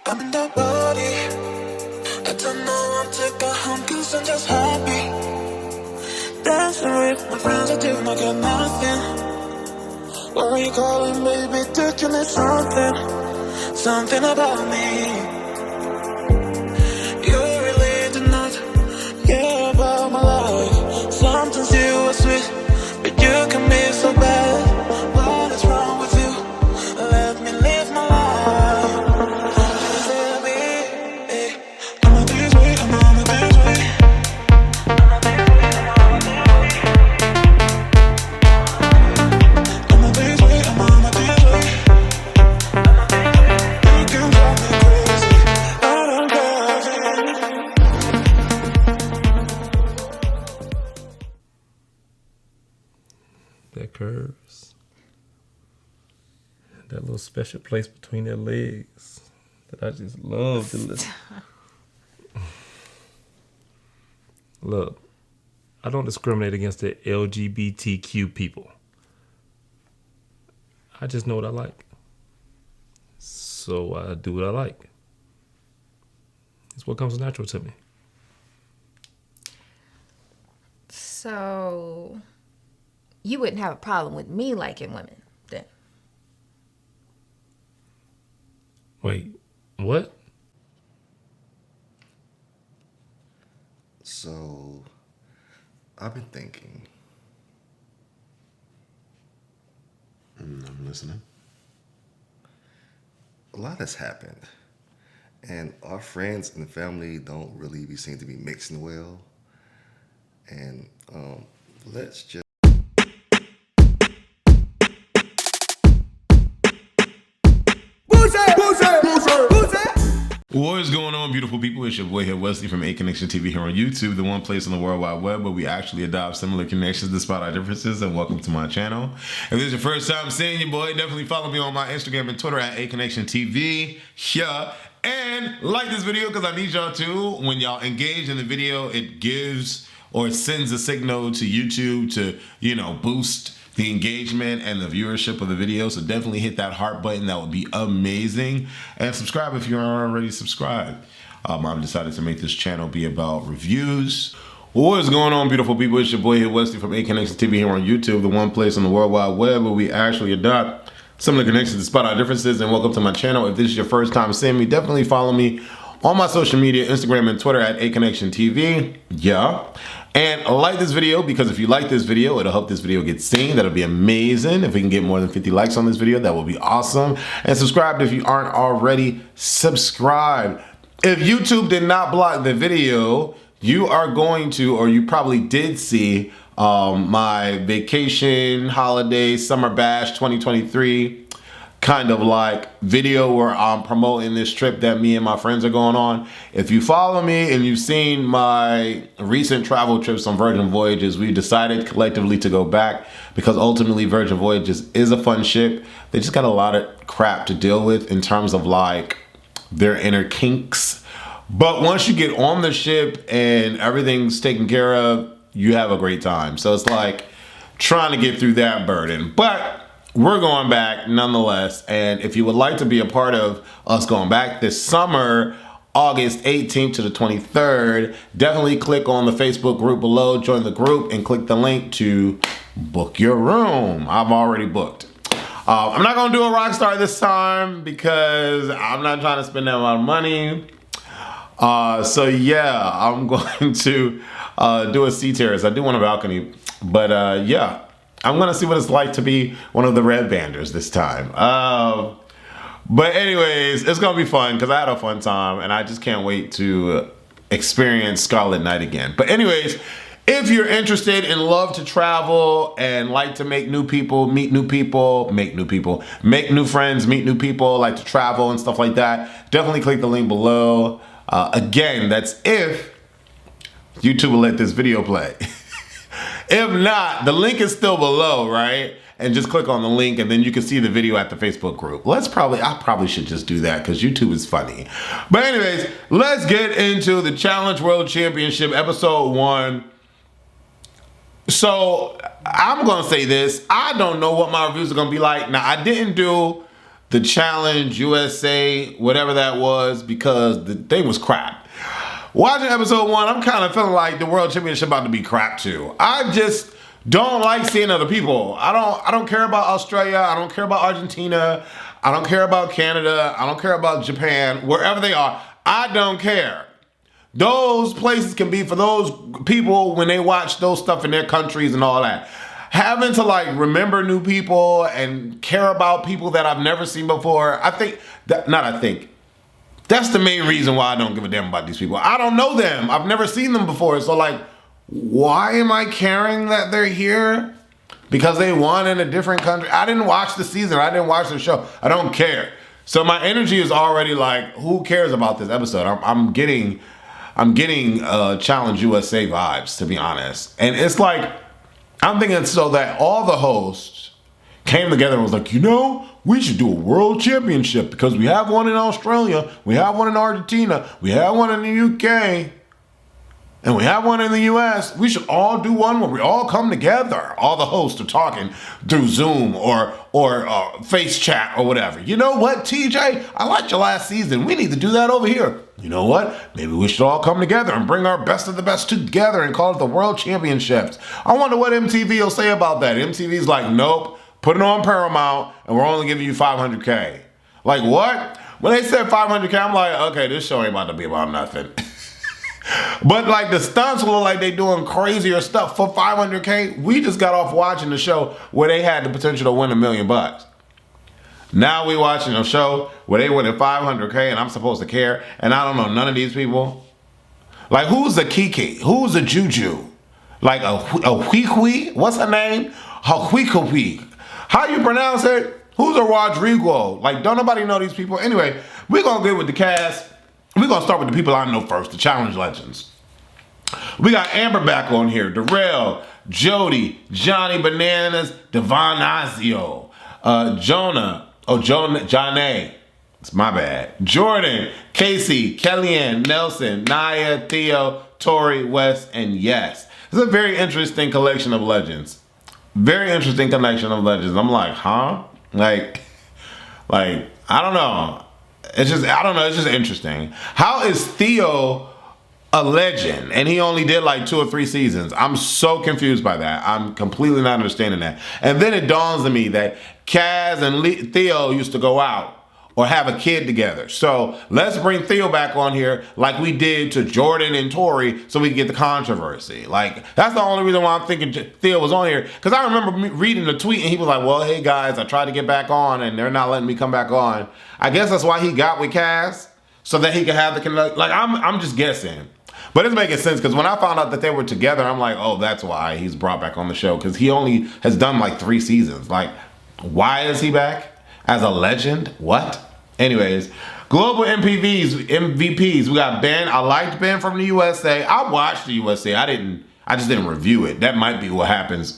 I'm in that body. I don't know, I'm to go home cause I'm just happy. Dancing with my friends, I do not get nothing. Why are you calling, baby? Did you miss something? Something about me. You really did not care about my life. Sometimes you are sweet, but you can be so bad. What is wrong with you? Let me live my life. Just let me, hey. I'm on this way, I'm on this way. I'm on this way, I'm on this way. I'm on this way, I'm on this way. You can drive me crazy. I don't care. That curves, that little special place between their legs that I just love to listen. Look, I don't discriminate against the LGBTQ people. I just know what I like. So I do what I like. It's what comes natural to me. So you wouldn't have a problem with me liking women then? Wait, what? So, I've been thinking. I'm listening. A lot has happened. And our friends and family don't really seem to be mixing well. And let's just... What is going on, beautiful people? It's your boy here, Wesley from ACONNECTIONTV here on YouTube, the one place on the World Wide Web where we actually adopt similar connections despite our differences, and welcome to my channel. If this is your first time seeing you, boy, definitely follow me on my Instagram and Twitter at ACONNECTIONTV. Yeah. And like this video because I need y'all to. When y'all engage in the video, it gives or it sends a signal to YouTube to, you know, boost the engagement and the viewership of the video. So definitely hit that heart button. That would be amazing. And subscribe if you aren't already subscribed. I've decided to make this channel be about reviews. What is going on, beautiful people? It's your boy here, Wesley from ACONNECTIONTV here on YouTube, the one place on the World Wide Web where we actually adopt similar connections despite our differences. And welcome to my channel. If this is your first time seeing me, definitely follow me on my social media, Instagram and Twitter at ACONNECTIONTV. Yeah. And like this video, because if you like this video, it'll help this video get seen. That'll be amazing. If we can get more than 50 likes on this video, that will be awesome. And subscribe if you aren't already subscribed. If YouTube did not block the video, you are going to, or you probably did see my vacation, holiday, summer bash 2023 kind of like video where I'm promoting this trip that me and my friends are going on. If you follow me and you've seen my recent travel trips on Virgin Voyages, we decided collectively to go back because ultimately Virgin Voyages is a fun ship. They just got a lot of crap to deal with in terms of like their inner kinks. But once you get on the ship and everything's taken care of, you have a great time. So it's like trying to get through that burden. But we're going back nonetheless, and if you would like to be a part of us going back this summer, August 18th to the 23rd, definitely click on the Facebook group below, join the group, and click the link to book your room. I've already booked. I'm not going to do a Rockstar this time because I'm not trying to spend that amount of money. So yeah, I'm going to do a sea terrace. I do want a balcony, but yeah. I'm gonna see what it's like to be one of the red banders this time. But anyways, it's gonna be fun because I had a fun time and I just can't wait to experience Scarlet Night again. But anyways, if you're interested and love to travel and like to make new people, meet new people, make new friends, meet new people, like to travel and stuff like that, definitely click the link below. Again, that's if YouTube will let this video play. If not, the link is still below, right? And just click on the link and then you can see the video at the Facebook group. I probably should just do that because YouTube is funny. But anyways, let's get into the Challenge World Championship episode 1. So I'm gonna say this, I don't know what my reviews are gonna be like. Now I didn't do the Challenge USA, whatever that was, because the thing was crap. Watching episode 1, I'm kind of feeling like the World Championship about to be crap too. I just don't like seeing other people. I don't care about Australia. I don't care about Argentina. I don't care about Canada. I don't care about Japan. Wherever they are, I don't care. Those places can be for those people when they watch those stuff in their countries and all that. Having to like remember new people and care about people that I've never seen before, that's the main reason why I don't give a damn about these people. I don't know them. I've never seen them before. So like, why am I caring that they're here? Because they won in a different country. I didn't watch the season. I didn't watch the show. I don't care. So my energy is already like, who cares about this episode? I'm getting Challenge USA vibes, to be honest. And it's like, I'm thinking so that all the hosts came together and was like, you know, we should do a world championship because we have one in Australia, we have one in Argentina, we have one in the UK, and we have one in the US. We should all do one where we all come together. All the hosts are talking through Zoom or Face Chat or whatever. You know what, TJ? I liked your last season. We need to do that over here. You know what? Maybe we should all come together and bring our best of the best together and call it the World Championships. I wonder what MTV will say about that. MTV's like, nope, put it on Paramount and we're only giving you $500K. Like what? When they said $500K, I'm like, okay, this show ain't about to be about nothing. But like the stunts look like they doing crazier stuff for $500K. We just got off watching the show where they had the potential to win $1 million. Now we watching a show where they winning $500K and I'm supposed to care, and I don't know none of these people. Like who's the Kiki? Who's the Juju? Like a Hui? What's her name? Hui. How you pronounce it? Who's a Rodrigo? Like don't nobody know these people. Anyway, we're gonna get with the cast. We're going to start with the people I know first, the Challenge Legends. We got Amber back on here, Darrell, Jody, Johnny Bananas, Devenanzio, Johnny, it's my bad, Jordan, Casey, Kellyanne, Nelson, Naya, Theo, Tori, Wes, and Yes. It's a very interesting collection of legends. Very interesting collection of legends. I'm like, huh? Like, I don't know. It's just interesting. How is Theo a legend and he only did like 2 or 3 seasons? I'm so confused by that. I'm completely not understanding that. And then it dawns on me that Kaz and Theo used to go out or have a kid together. So let's bring Theo back on here like we did to Jordan and Tori so we can get the controversy. Like, that's the only reason why I'm thinking Theo was on here. Because I remember reading the tweet and he was like, well, hey guys, I tried to get back on and they're not letting me come back on. I guess that's why he got with Kaz, so that he could have the, like, I'm just guessing. But it's making sense because when I found out that they were together, I'm like, oh, that's why he's brought back on the show. Because he only has done like 3 seasons. Like, why is he back as a legend? What? Anyways, global MVPs. We got Ben. I liked Ben from the USA. I watched the USA. I just didn't review it. That might be what happens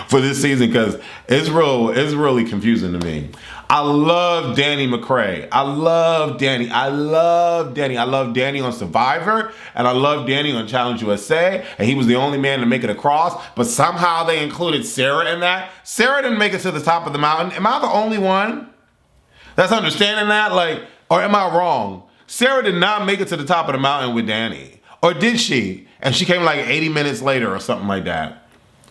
for this season because it's really confusing to me. I love Danny McCray. I love Danny. I love Danny on Survivor, and I love Danny on Challenge USA, and he was the only man to make it across, but somehow they included Sarah in that. Sarah didn't make it to the top of the mountain. Am I the only one that's understanding that? Like, or am I wrong? Sarah did not make it to the top of the mountain with Danny. Or did she? And she came like 80 minutes later or something like that.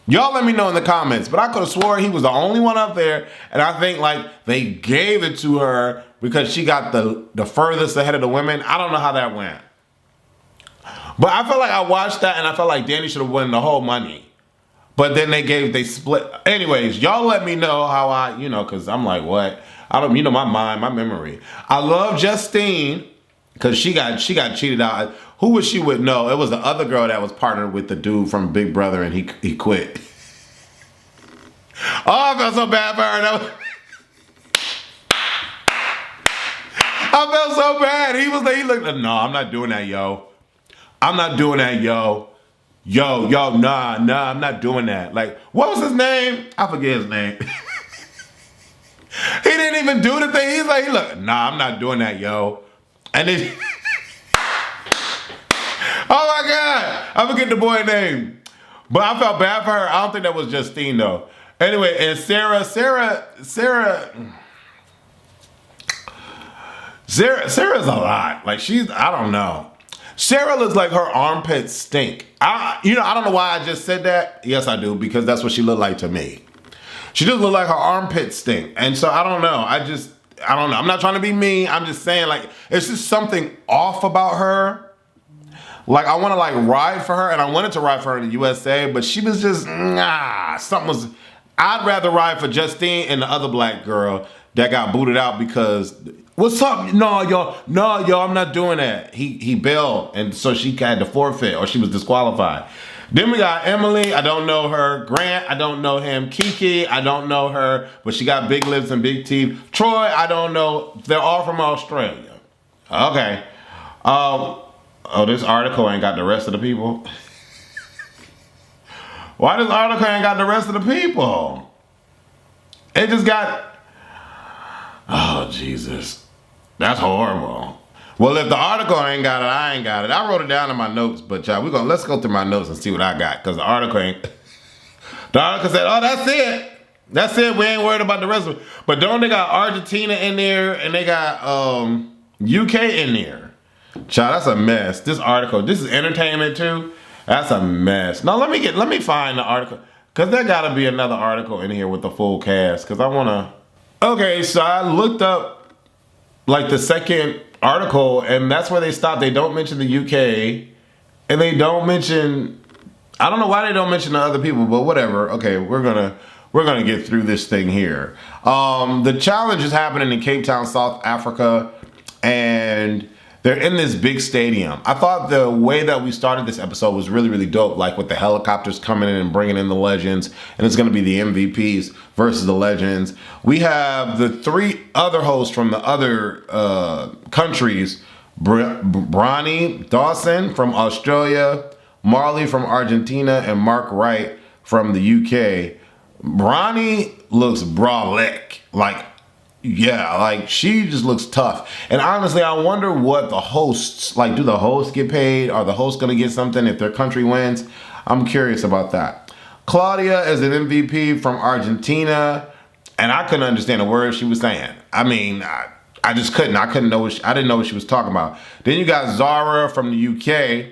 Y'all let me know in the comments, but I could have swore he was the only one up there, and I think like they gave it to her because she got the furthest ahead of the women. I don't know how that went. But I felt like I watched that and I felt like Danny should have won the whole money. But then they split. Anyways, y'all let me know how because I'm like, what? I don't, my memory. I love Justine because she got cheated out. Who was she with? No, it was the other girl that was partnered with the dude from Big Brother and he quit. Oh, I felt so bad for her. I felt so bad. He looked like, no, I'm not doing that, yo. I'm not doing that, yo. Yo, nah, I'm not doing that. Like, what was his name? I forget his name. He didn't even do the thing. He's like, look, nah, I'm not doing that, yo. And then, oh my God, I forget the boy's name. But I felt bad for her. I don't think that was Justine though. Anyway, and Sarah, Sarah's a lot. Like I don't know. Sarah looks like her armpits stink. I don't know why I just said that. Yes, I do, because that's what she looked like to me. She just looked like her armpits stink. And so I don't know. I don't know. I'm not trying to be mean. I'm just saying, like, it's just something off about her. Like, I want to, like, ride for her, and I wanted to ride for her in the USA, but she was just, something was, I'd rather ride for Justine and the other black girl that got booted out because, what's up? No, y'all, I'm not doing that. He bailed, and so she had to forfeit, or she was disqualified. Then we got Emily, I don't know her. Grant, I don't know him. Kiki, I don't know her, but she got big lips and big teeth. Troy, I don't know. They're all from Australia. Okay. Oh, this article ain't got the rest of the people. Why this article ain't got the rest of the people? It just got, oh, Jesus. That's horrible. Well, if the article ain't got it, I ain't got it. I wrote it down in my notes, but y'all, let's go through my notes and see what I got, because the article ain't, the article said, oh, that's it. That's it, we ain't worried about the rest of it. But don't they got Argentina in there, and they got UK in there. Child, that's a mess. This article, this is entertainment too. That's a mess. Now let me find the article, because there gotta be another article in here with the full cast, because I wanna. Okay, so I looked up like the second article, and that's where they stopped. They don't mention the UK, and they don't mention, I don't know why they don't mention the other people, but whatever. Okay, we're gonna get through this thing here. The challenge is happening in Cape Town, South Africa, and they're in this big stadium. I thought the way that we started this episode was really, really dope, like with the helicopters coming in and bringing in the legends, and it's gonna be the MVPs versus the legends. We have the three other hosts from the other countries, Bronny Dawson from Australia, Marley from Argentina, and Mark Wright from the UK. Bronny looks brolic, like, yeah, like she just looks tough. And honestly, I wonder what the hosts, like, do the hosts get paid? Are the hosts gonna get something if their country wins? I'm curious about that. Claudia is an MVP from Argentina, and I couldn't understand a word she was saying. I mean, I just couldn't. I didn't know what she was talking about. Then you got Zara from the UK.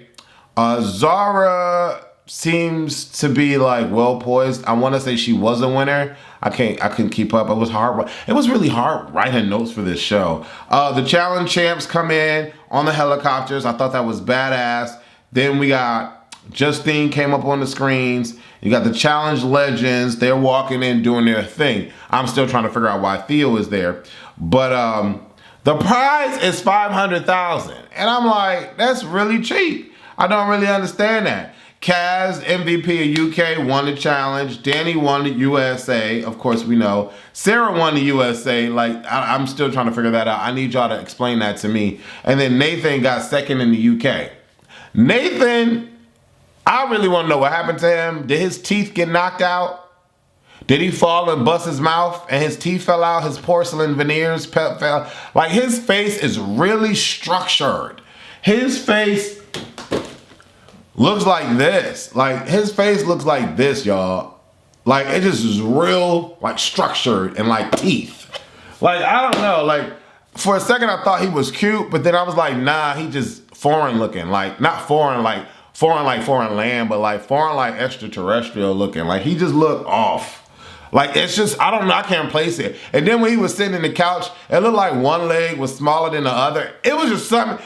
Zara seems to be like well poised. I want to say she was a winner. I couldn't keep up. It was hard. It was really hard writing notes for this show. The challenge champs come in on the helicopters. I thought that was badass. Then we got Justine came up on the screens. You got the challenge legends. They're walking in doing their thing. I'm still trying to figure out why Theo is there. But the prize is $500,000. And I'm like, that's really cheap. I don't really understand that. Kaz, MVP of UK, won the challenge. Danny won the USA, of course we know. Sarah won the USA. Like, I'm still trying to figure that out. I need y'all to explain that to me. And then Nathan got second in the UK. Nathan, I really want to know what happened to him. Did his teeth get knocked out? Did he fall and bust his mouth and his teeth fell out? His porcelain veneers fell? Like, his face is really structured. His face looks like this. Like, his face looks like this, y'all. Like, it just is real, like, structured and like teeth. Like, I don't know. Like, for a second I thought he was cute, but then I was like, nah, he just foreign looking. Like, not foreign like foreign land, but like foreign like extraterrestrial looking. Like, he just looked off. Like, it's just, I don't know, I can't place it. And then when he was sitting in the couch, it looked like one leg was smaller than the other. It was just something.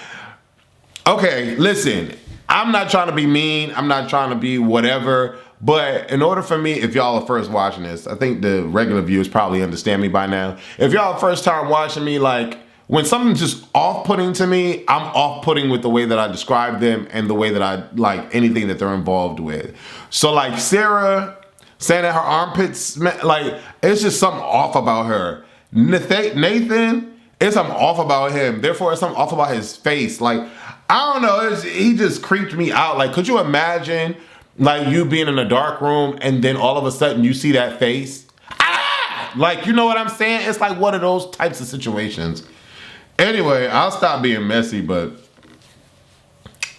Okay, listen. I'm not trying to be mean. I'm not trying to be whatever. But in order for me, if y'all are first watching this, I think the regular viewers probably understand me by now. If y'all are first time watching me, like, when something's just off-putting to me, I'm off-putting with the way that I describe them and the way that I like anything that they're involved with. So like Sarah saying that her armpits smell, like, it's just something off about her. Nathan, it's something off about him. Therefore, it's something off about his face. Like, I don't know, he just creeped me out. Like, could you imagine, like, you being in a dark room and then all of a sudden you see that face? Ah! Like, you know what I'm saying? It's like one of those types of situations. Anyway, I'll stop being messy, but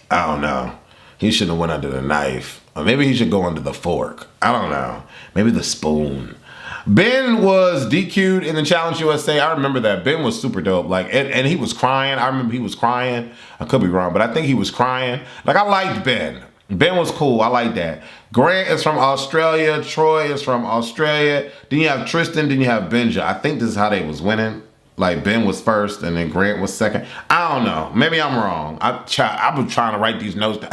I don't know. He shouldn't have went under the knife. Or maybe he should go under the fork. I don't know. Maybe the spoon. Ben was DQ'd in the Challenge USA. I remember that. Ben was super dope. Like, and he was crying. I remember he was crying. I could be wrong, but I think he was crying. Like, I liked Ben. Ben was cool. I like that. Grant is from Australia. Troy is from Australia. Then you have Tristan. Then you have Benja. I think this is how they was winning. Like, Ben was first and then Grant was second. I don't know. Maybe I'm wrong. I was trying to write these notes down.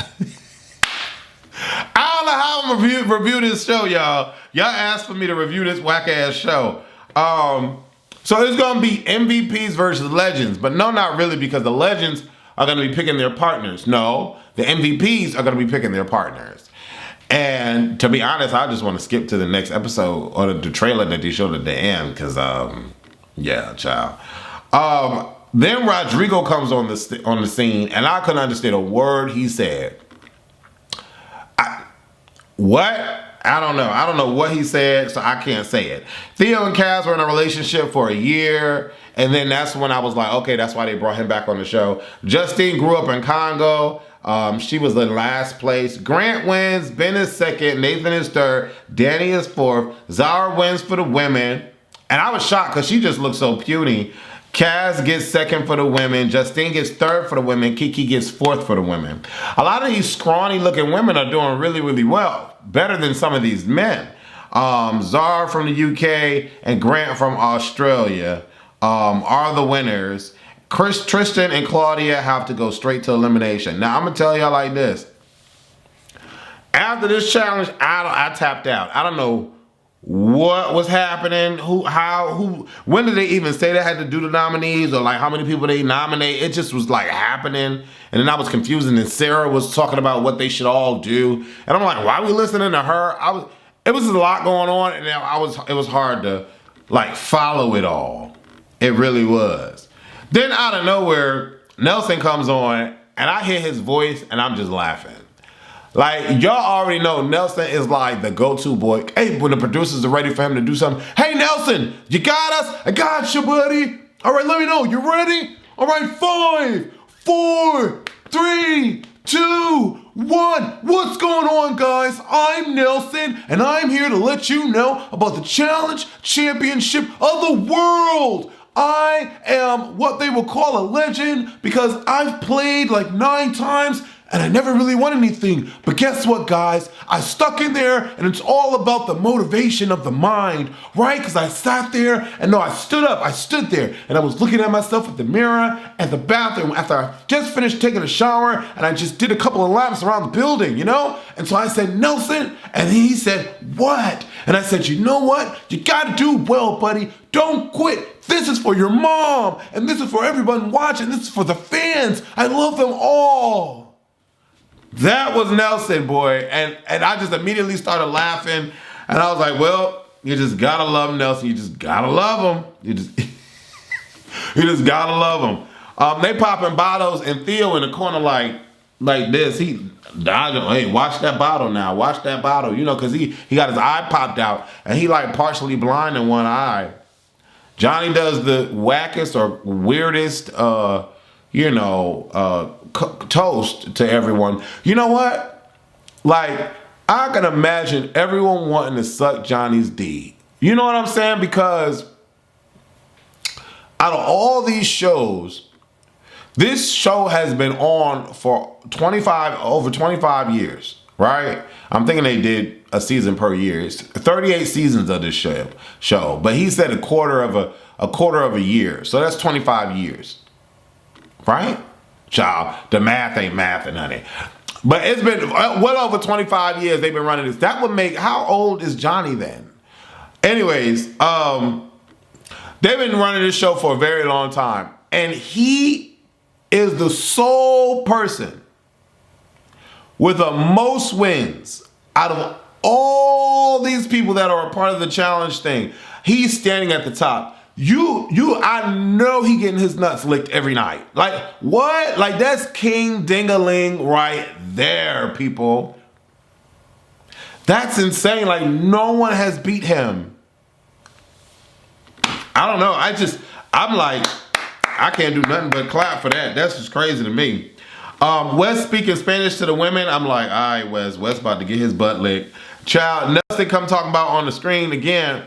I don't know how I'm gonna review this show, y'all. Y'all asked for me to review this whack-ass show. So it's gonna be MVPs versus legends. But no, not really, because the legends are gonna be picking their partners. No, the MVPs are gonna be picking their partners. And to be honest, I just want to skip to the next episode or the trailer that they showed at the end, because yeah, child. Then Rodrigo comes on the scene, and I couldn't understand a word he said. What? I don't know. I don't know what he said, so I can't say it. Theo and Kaz were in a relationship for a year, and then that's when I was like, okay, that's why they brought him back on the show. Justine grew up in Congo. She was in last place. Grant wins. Ben is second. Nathan is third. Danny is fourth. Zara wins for the women. And I was shocked because she just looked so puny. Kaz gets second for the women. Justine gets third for the women. Kiki gets fourth for the women. A lot of these scrawny looking women are doing really, really well. Better than some of these men. Zara from the UK and Grant from Australia are the winners. Tristan and Claudia have to go straight to elimination. Now, I'm going to tell y'all like this. After this challenge, I tapped out. I don't know what was happening, when did they even say they had to do the nominees, or like how many people they nominate. It just was like happening, and then I was confused, and then Sarah was talking about what they should all do, and I'm like, why are we listening to her? It was a lot going on, and it was hard to like follow it all. It really was. Then out of nowhere, Nelson comes on, and I hear his voice, and I'm just laughing. Like, y'all already know Nelson is like the go-to boy. Hey, when the producers are ready for him to do something, hey, Nelson, you got us? I got you, buddy. All right, let me know. You ready? All right, 5, 4, 3, 2, 1. What's going on, guys? I'm Nelson, and I'm here to let you know about the Challenge Championship of the World. I am what they will call a legend because I've played like 9 times and I never really won anything. But guess what, guys? I stuck in there, and it's all about the motivation of the mind, right? Because I sat there, and no, I stood there, and I was looking at myself at the mirror at the bathroom after I just finished taking a shower, and I just did a couple of laps around the building, you know? And so I said, Nelson, and he said, what? And I said, you know what? You gotta do well, buddy. Don't quit. This is for your mom, and this is for everyone watching. This is for the fans. I love them all. That was Nelson, boy, and I just immediately started laughing, and I was like, well, you just gotta love Nelson. You just gotta love him. You just gotta love him. They popping bottles, and Theo in the corner like this. He dodging. Hey, watch that bottle now. Watch that bottle. You know, because he got his eye popped out, and he like partially blind in one eye. Johnny does the wackest or weirdest, toast to everyone. You know what? Like, I can imagine everyone wanting to suck Johnny's D. You know what I'm saying? Because out of all these shows, this show has been on for over 25 years, right? I'm thinking they did a season per year. It's 38 seasons of this show. But he said a quarter of a year. So that's 25 years. Right? Child, the math ain't mathing, honey. But it's been well over 25 years they've been running this. That would make, how old is Johnny then? Anyways, they've been running this show for a very long time. And he is the sole person with the most wins out of all these people that are a part of the challenge thing. He's standing at the top. I know he getting his nuts licked every night. Like, what? Like, that's King Ding-a-ling right there, people. That's insane. Like, no one has beat him. I don't know. I'm like, I can't do nothing but clap for that. That's just crazy to me. Wes speaking Spanish to the women. I'm like, all right, Wes about to get his butt licked. Child, Nelson come talking about on the screen again.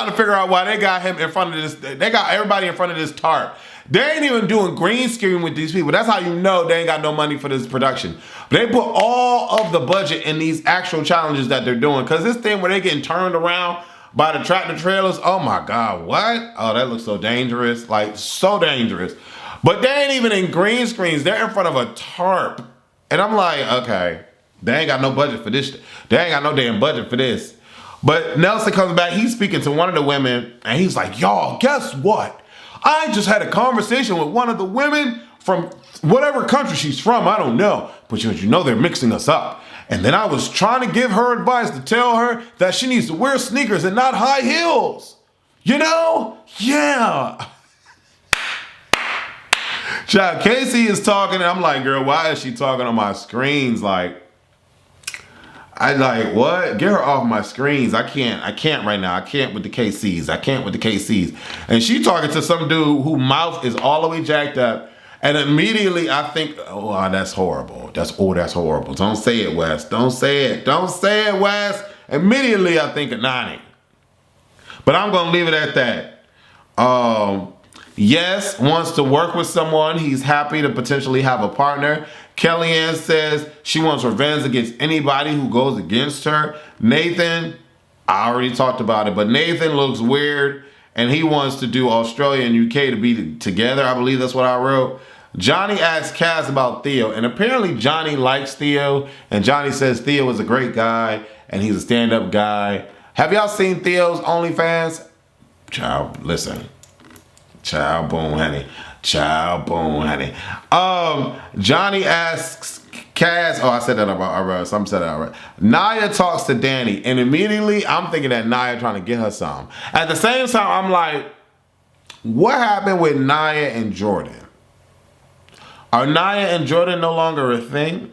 trying to figure out why they got him in front of this. They got everybody in front of this tarp. They ain't even doing green screen with these people. That's how you know they ain't got no money for this production. They put all of the budget in these actual challenges that they're doing. Because this thing where they getting turned around by the tractor trailers, oh my God, what? Oh, that looks so dangerous. Like, so dangerous. But they ain't even in green screens. They're in front of a tarp. And I'm like, okay, they ain't got no budget for this. They ain't got no damn budget for this. But Nelson comes back. He's speaking to one of the women. And he's like, y'all, guess what? I just had a conversation with one of the women from whatever country she's from, I don't know. But you know they're mixing us up. And then I was trying to give her advice to tell her that she needs to wear sneakers and not high heels. You know? Yeah. Child, Casey is talking and I'm like, girl, why is she talking on my screens? Like, I like, what? Get her off my screens. I can't right now. I can't with the KCs. I can't with the KCs. And she talking to some dude whose mouth is all the way jacked up. And immediately I think, oh, that's horrible. That's horrible. Don't say it, Wes. Don't say it. Don't say it, Wes. Immediately I think of Nani. But I'm going to leave it at that. Yes, wants to work with someone. He's happy to potentially have a partner. Kellyanne says she wants revenge against anybody who goes against her. Nathan, I already talked about it, but Nathan looks weird and he wants to do Australia and UK to be together. I believe that's what I wrote. Johnny asks Kaz about Theo, and apparently Johnny likes Theo, and Johnny says Theo is a great guy and he's a stand-up guy. Have y'all seen Theo's OnlyFans? Child, listen. Child, boom, honey. Child, boom, honey. Johnny asks Kaz, oh, I said that about some said that already. Naya talks to Danny, and immediately I'm thinking that Naya trying to get her some. At the same time, I'm like, what happened with Naya and Jordan? Are Naya and Jordan no longer a thing?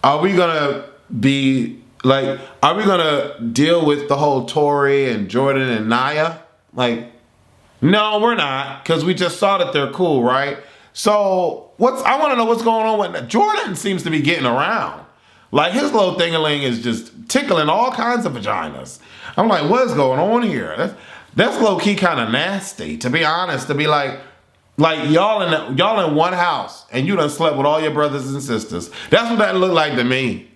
Are we gonna be like, are we gonna deal with the whole Tori and Jordan and Naya? Like, no, we're not, because we just saw that they're cool, right? So I want to know what's going on with Jordan. Seems to be getting around. Like, his little thing-a-ling is just tickling all kinds of vaginas. I'm like, what is going on here? That's low-key kind of nasty, to be honest. To be like y'all in one house and you done slept with all your brothers and sisters. That's what that looked like to me.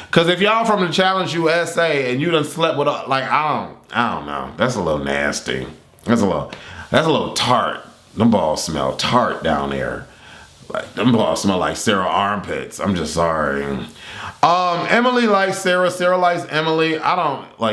Because if y'all from the Challenge USA and you done slept with, like, I don't know. That's a little nasty. That's a little tart. Them balls smell tart down there. Like, them balls smell like Sarah armpits. I'm just sorry. Emily likes Sarah. Sarah likes Emily.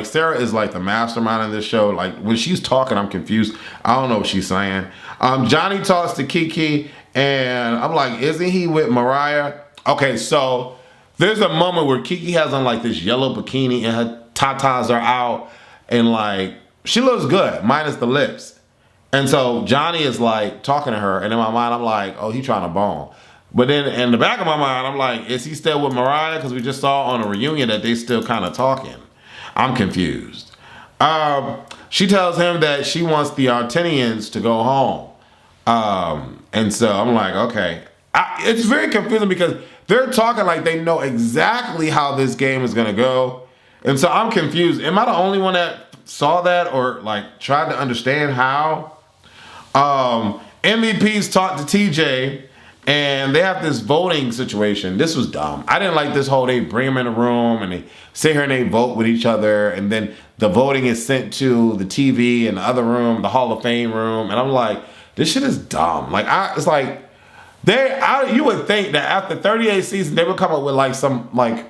Sarah is like the mastermind of this show. Like, when she's talking, I'm confused. I don't know what she's saying. Johnny talks to Kiki, and I'm like, isn't he with Mariah? Okay, so there's a moment where Kiki has on like this yellow bikini and her tatas are out, and like, she looks good, minus the lips. And so Johnny is like talking to her, and in my mind, I'm like, oh, he trying to bone. But then in the back of my mind, I'm like, is he still with Mariah? Because we just saw on a reunion that they still kind of talking. I'm confused. She tells him that she wants the Artenians to go home. And so I'm like, okay. It's very confusing because they're talking like they know exactly how this game is going to go. And so I'm confused. Am I the only one that saw that or like tried to understand how? MVPs talked to TJ and they have this voting situation. This was dumb. I didn't like this whole, they bring them in a room and they sit here and they vote with each other, and then the voting is sent to the TV in the other room, the Hall of Fame room, and I'm like, this shit is dumb. Like, it's like, you would think that after 38 seasons, they would come up with like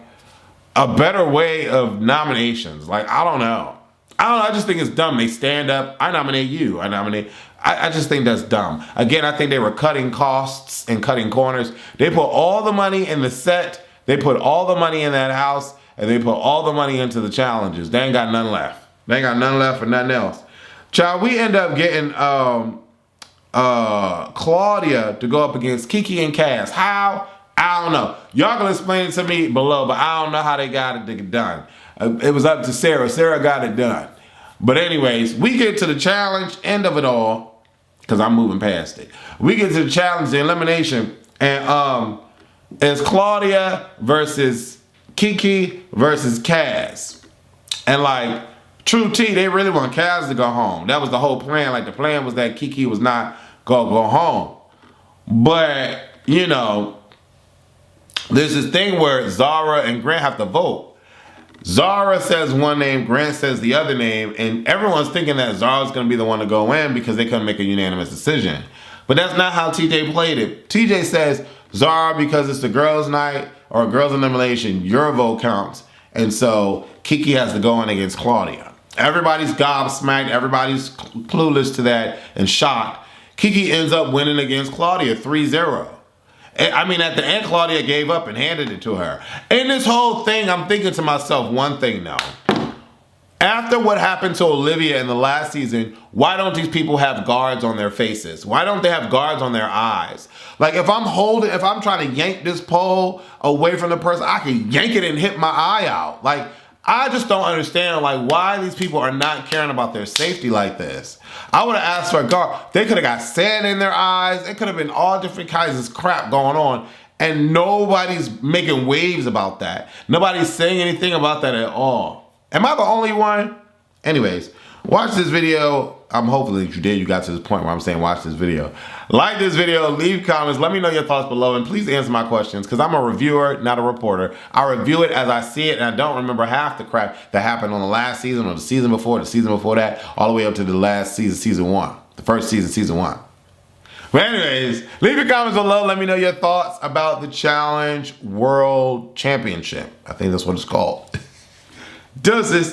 a better way of nominations. Like, I don't know. I just think it's dumb. They stand up. I nominate you. I just think that's dumb. Again, I think they were cutting costs and cutting corners. They put all the money in the set. They put all the money in that house. And they put all the money into the challenges. They ain't got none left. They ain't got none left for nothing else. Child, we end up getting Claudia to go up against Kiki and Kaz. How? I don't know. Y'all can explain it to me below, but I don't know how they got it done. It was up to Sarah. Sarah got it done. But anyways, we get to the challenge, end of it all, because I'm moving past it. We get to the challenge, the elimination, and it's Claudia versus Kiki versus Kaz. And like, True T, they really want Kaz to go home. That was the whole plan. Like, the plan was that Kiki was not gonna go home. But, you know, there's this thing where Zara and Grant have to vote. Zara says one name, Grant says the other name, and everyone's thinking that Zara's gonna be the one to go in because they couldn't make a unanimous decision. But that's not how TJ played it. TJ says, Zara, because it's the girls' night or girls' elimination, your vote counts. And so Kiki has to go in against Claudia. Everybody's gobsmacked, everybody's clueless to that and shocked. Kiki ends up winning against Claudia 3-0. I mean, at the end, Claudia gave up and handed it to her. In this whole thing, I'm thinking to myself one thing now. After what happened to Olivia in the last season, why don't these people have guards on their faces? Why don't they have guards on their eyes? Like, if I'm trying to yank this pole away from the person, I can yank it and hit my eye out. Like, I just don't understand, like, why these people are not caring about their safety like this. I would have asked for a guard. They could have got sand in their eyes. It could have been all different kinds of crap going on. And nobody's making waves about that. Nobody's saying anything about that at all. Am I the only one? Anyways, watch this video. I'm hopefully that you did. You got to this point where I'm saying watch this video. Like this video, leave comments, let me know your thoughts below, and please answer my questions because I'm a reviewer, not a reporter. I review it as I see it, and I don't remember half the crap that happened on the last season or the season before that, all the way up to the last season, season 1. The first season, season 1. But anyways, leave your comments below. Let me know your thoughts about the Challenge World Championship. I think that's what it's called. Does this